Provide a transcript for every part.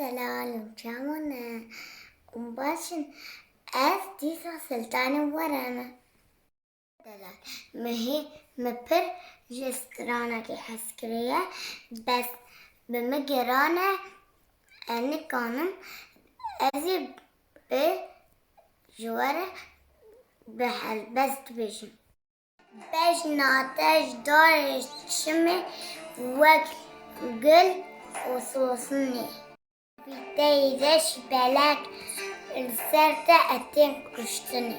العالم جامونا ومباشن أس ديسا سلطان ورانا دلال مهي مبر جسترانا كي حسكرية بس بمجرانا أنا كانم أزي بجوارة بحل بس تبيشم باش نعطاش دار شمي وقت قل وصوصني بيتايدش بلاك السرطة أتين كشتني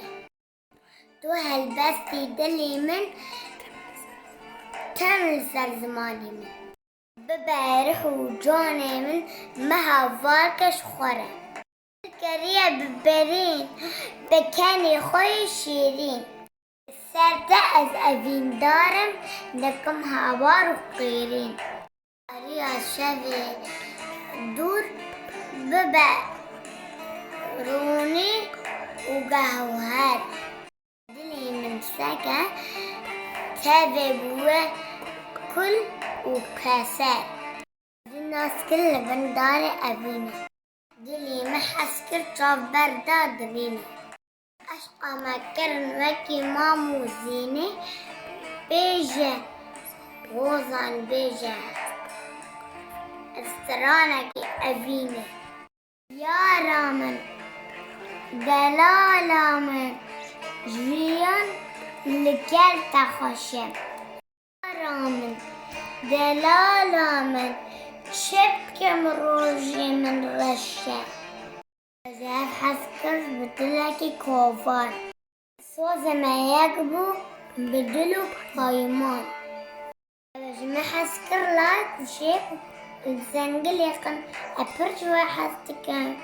تو هالبستي دلي من تمل سر زماني من ببارح وجوني من مها فاركش خورة كريه ببرين بكاني خوي شيرين السرطة از أبين دارم لكم هوار وقيرين ريا شبي دور ببروني وقهوهر دلي من سكة تابع بوه كل وكاسات الناس كلها بنداري أبينا دلي محسكر طاف بردا دبينا أشقى مكرن وكي مامو زيني بيجا غوزان بيجا استرانك أبينا يا رامن دلالا من جيان لكل تخشم يا رامن دلالا من شبكم روجي من رشة زاف حسكر بدلكي كوفار صوز ما يقبو بدلو قايمان ما حسكر لايك وشيك الزنقل يقن أبرج واحد تكن